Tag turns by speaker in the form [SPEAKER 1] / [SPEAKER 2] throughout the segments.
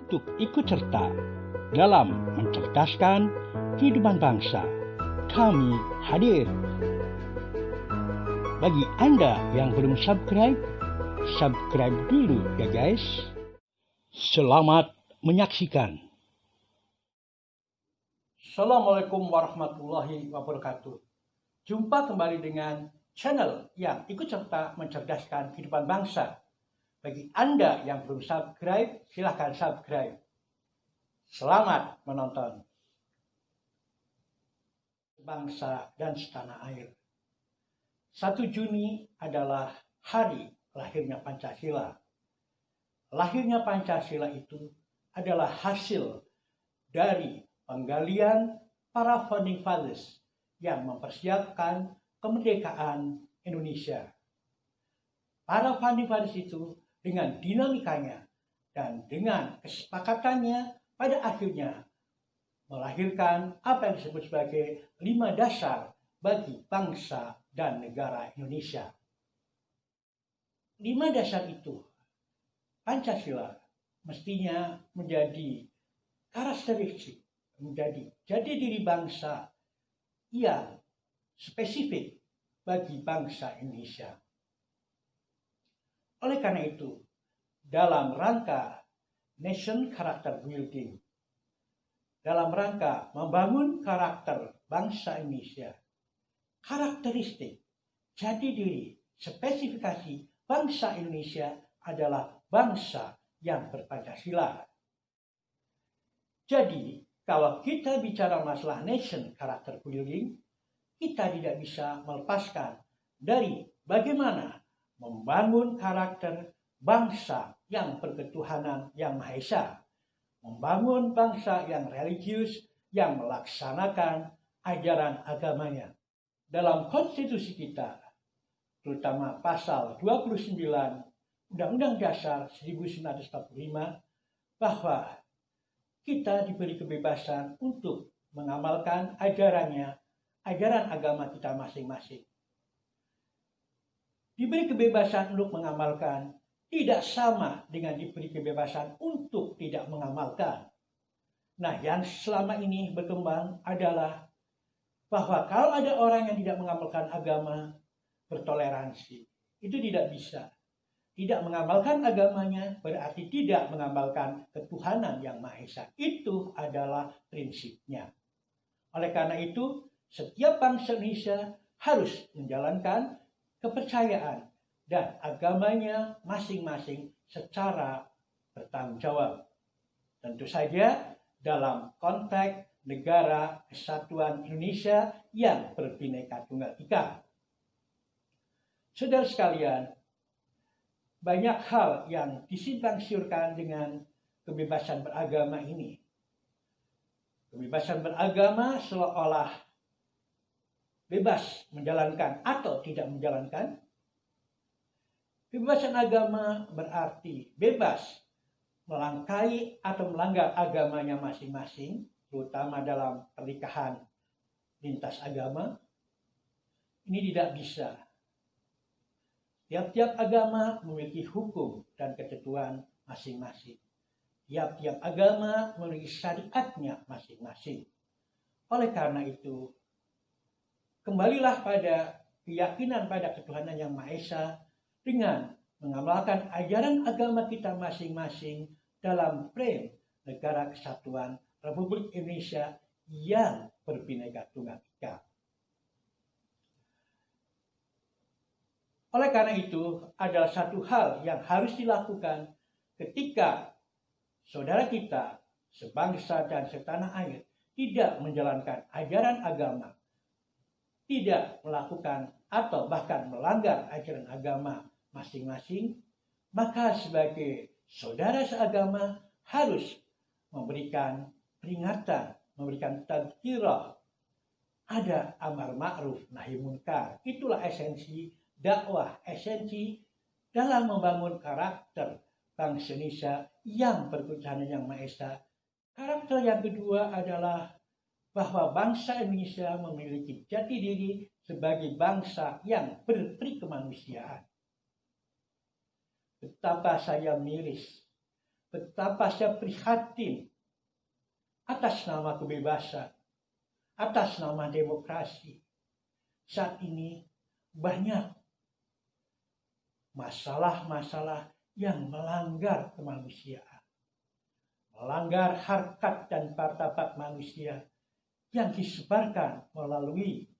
[SPEAKER 1] untuk ikut serta dalam mencerdaskan kehidupan bangsa. Kami hadir. Bagi Anda yang belum subscribe dulu ya guys. Selamat menyaksikan. Assalamualaikum warahmatullahi wabarakatuh. Jumpa kembali dengan channel yang ikut serta mencerdaskan kehidupan bangsa. Bagi Anda yang belum subscribe, silahkan subscribe. Selamat menonton. Bangsa dan setanah air. 1 Juni adalah hari lahirnya Pancasila. Lahirnya Pancasila itu adalah hasil dari penggalian para founding fathers yang mempersiapkan kemerdekaan Indonesia. Para founding fathers itu dengan dinamikanya dan dengan kesepakatannya pada akhirnya melahirkan apa yang disebut sebagai 5 dasar bagi bangsa dan negara Indonesia. 5 dasar itu, Pancasila mestinya menjadi karakteristik, menjadi jati diri bangsa yang spesifik bagi bangsa Indonesia. Oleh karena itu, dalam rangka nation character building, dalam rangka membangun karakter bangsa Indonesia, karakteristik, jati diri, spesifikasi bangsa Indonesia adalah bangsa yang berpancasila. Jadi, kalau kita bicara masalah nation character building, kita tidak bisa melepaskan dari bagaimana membangun karakter bangsa yang berketuhanan yang Maha Esa, membangun bangsa yang religius, yang melaksanakan ajaran agamanya. Dalam konstitusi kita, terutama pasal 29 Undang-Undang Dasar 1945, bahwa kita diberi kebebasan untuk mengamalkan ajaran agama kita masing-masing. Diberi kebebasan untuk mengamalkan tidak sama dengan diberi kebebasan untuk tidak mengamalkan. Nah, yang selama ini berkembang adalah bahwa kalau ada orang yang tidak mengamalkan agama, bertoleransi. Itu tidak bisa. Tidak mengamalkan agamanya berarti tidak mengamalkan ketuhanan yang Maha Esa. Itu adalah prinsipnya. Oleh karena itu, setiap bangsa Indonesia harus menjalankan kepercayaan dan agamanya masing-masing secara bertanggung jawab. Tentu saja dalam konteks negara kesatuan Indonesia yang berbineka tunggal ika. Saudara sekalian, banyak hal yang disimpang siurkan dengan kebebasan beragama ini. Kebebasan beragama seolah-olah bebas menjalankan atau tidak menjalankan. Kebebasan agama berarti bebas melangkahi atau melanggar agamanya masing-masing, terutama dalam pernikahan lintas agama. Ini tidak bisa. Tiap-tiap agama memiliki hukum dan ketentuan masing-masing. Tiap-tiap agama memiliki syariatnya masing-masing. Oleh karena itu, kembalilah pada keyakinan pada ketuhanan yang Maha Esa dengan mengamalkan ajaran agama kita masing-masing dalam frame negara kesatuan Republik Indonesia yang berbineka tunggal ika. Oleh karena itu, adalah satu hal yang harus dilakukan ketika saudara kita sebangsa dan setanah air tidak menjalankan ajaran agama, tidak melakukan atau bahkan melanggar ajaran agama masing-masing, maka sebagai saudara seagama harus memberikan peringatan, memberikan tadzkirah. Ada amar ma'ruf nahi munkar. Itulah esensi dakwah, esensi dalam membangun karakter bangsa Indonesia yang berketuhanan yang Maha Esa. Karakter yang kedua adalah bahwa bangsa Indonesia memiliki jati diri sebagai bangsa yang berperi kemanusiaan. Betapa saya miris betapa saya prihatin atas nama kebebasan, atas nama demokrasi. Saat ini banyak masalah-masalah yang melanggar kemanusiaan, melanggar harkat dan martabat manusia yang disebarkan melalui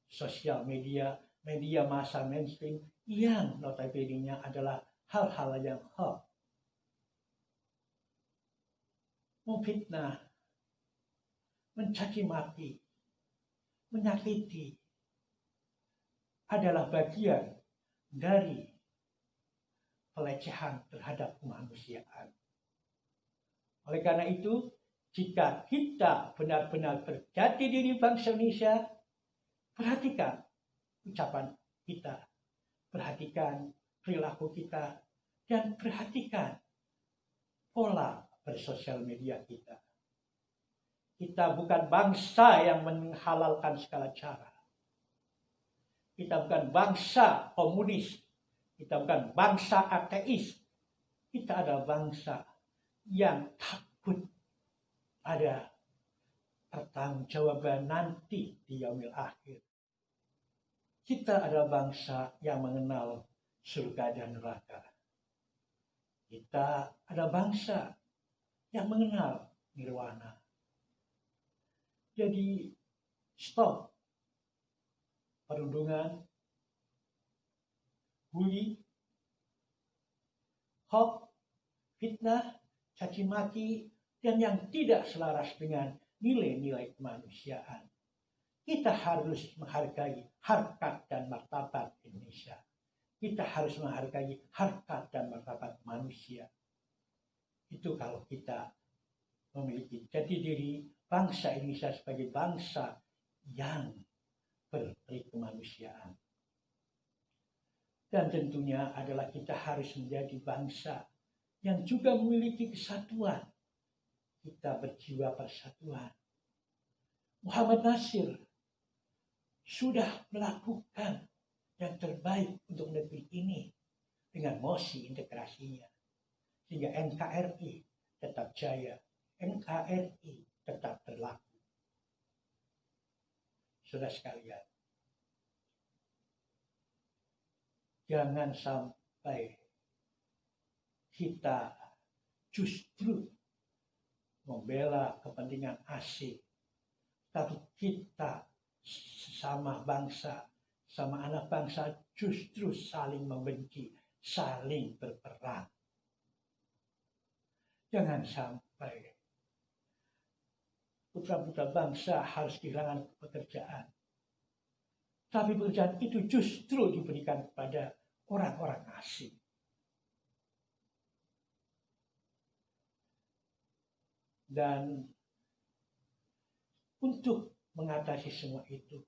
[SPEAKER 1] sosial media, media massa mainstream yang notabene-nya adalah hal-hal yang hoax, memfitnah, mencaci maki, menyakiti adalah bagian dari pelecehan terhadap kemanusiaan. Oleh karena itu, jika kita benar-benar berjati diri bangsa Indonesia, perhatikan ucapan kita, perhatikan perilaku kita, dan perhatikan pola bersosial media kita. Kita bukan bangsa yang menghalalkan segala cara. Kita bukan bangsa komunis. Kita bukan bangsa ateis. Kita adalah bangsa yang takut ada pertanggungjawaban nanti di yaumil akhir. Kita adalah bangsa yang mengenal surga dan neraka. Kita adalah bangsa yang mengenal nirwana. Jadi stop perundungan, bully, hoax, fitnah, caci maki, dan yang tidak selaras dengan nilai-nilai kemanusiaan. Kita harus menghargai harkat dan martabat Indonesia. Kita harus menghargai harkat dan martabat manusia. Itu kalau kita memiliki jati diri bangsa Indonesia sebagai bangsa yang berperi kemanusiaan. Dan tentunya adalah kita harus menjadi bangsa yang juga memiliki kesatuan. Kita berjiwa persatuan. Muhammad Nasir sudah melakukan yang terbaik untuk negeri ini dengan mosi integrasinya. Sehingga NKRI tetap jaya, NKRI tetap berlaku. Saudara sekalian, jangan sampai kita justru membela kepentingan asing, tapi kita sesama bangsa, sama anak bangsa justru saling membenci, saling berperang. Jangan sampai putra-putra bangsa harus kehilangan pekerjaan. Tapi pekerjaan itu justru diberikan kepada orang-orang asing. Dan untuk mengatasi semua itu,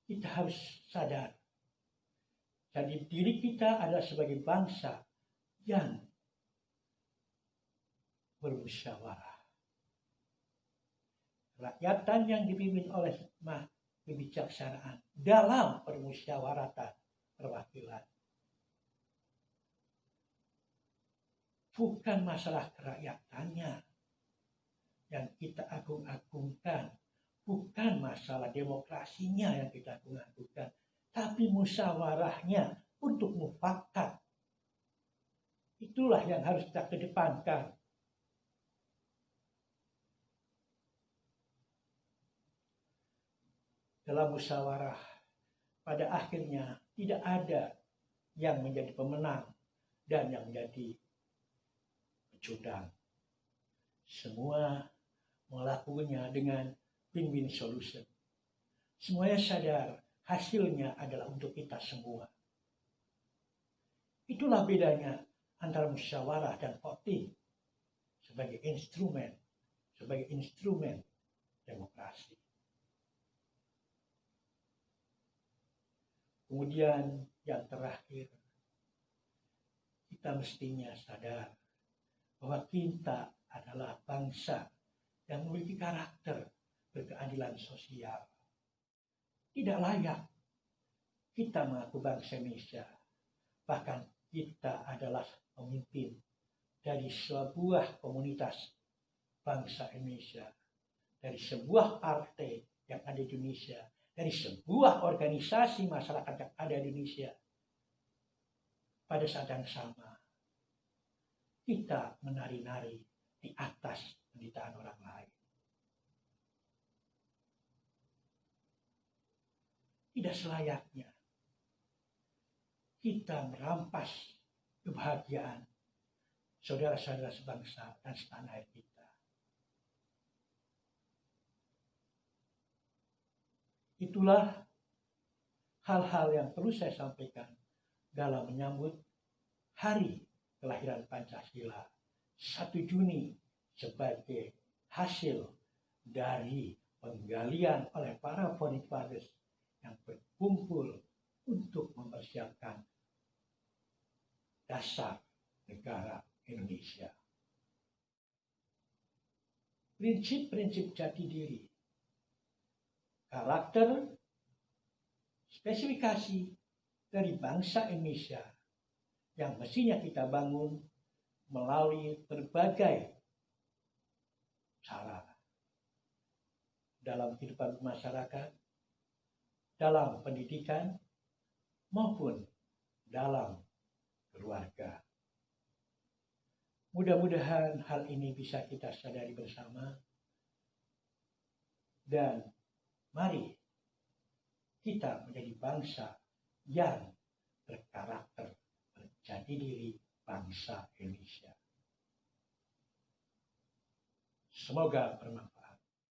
[SPEAKER 1] kita harus sadar. Jadi diri kita adalah sebagai bangsa yang bermusyawarah. Rakyatan yang dipimpin oleh hikmah kebijaksanaan dalam permusyawaratan perwakilan. Bukan masalah kerakyatannya yang kita agung-agungkan, bukan masalah demokrasinya yang kita agung-agungkan, tapi musyawarahnya untuk mufakat. Itulah yang harus kita kedepankan. Dalam musyawarah, pada akhirnya tidak ada yang menjadi pemenang dan yang menjadi pecundang. Semua melakukannya dengan win-win solution. Semuanya sadar hasilnya adalah untuk kita semua. Itulah bedanya antara musyawarah dan voting sebagai instrumen demokrasi. Kemudian yang terakhir, kita mestinya sadar bahwa kita adalah bangsa yang memiliki karakter berkeadilan sosial. Tidak layak kita mengaku bangsa Indonesia. Bahkan kita adalah pemimpin dari sebuah komunitas bangsa Indonesia, dari sebuah partai yang ada di Indonesia, dari sebuah organisasi masyarakat yang ada di Indonesia. Pada saat yang sama, kita menari-nari di atas penderitaan orang lain. Tidak selayaknya kita merampas kebahagiaan saudara-saudara sebangsa dan setanah air kita. Itulah hal-hal yang perlu saya sampaikan dalam menyambut hari kelahiran Pancasila 1 Juni sebagai hasil dari penggalian oleh para founding fathers yang berkumpul untuk mempersiapkan dasar negara Indonesia. Prinsip-prinsip jati diri, karakter, spesifikasi dari bangsa Indonesia yang mestinya kita bangun melalui berbagai cara dalam kehidupan masyarakat, dalam pendidikan, maupun dalam keluarga. Mudah-mudahan hal ini bisa kita sadari bersama, dan mari kita menjadi bangsa yang berkarakter, berjati diri bangsa Indonesia. Semoga bermanfaat.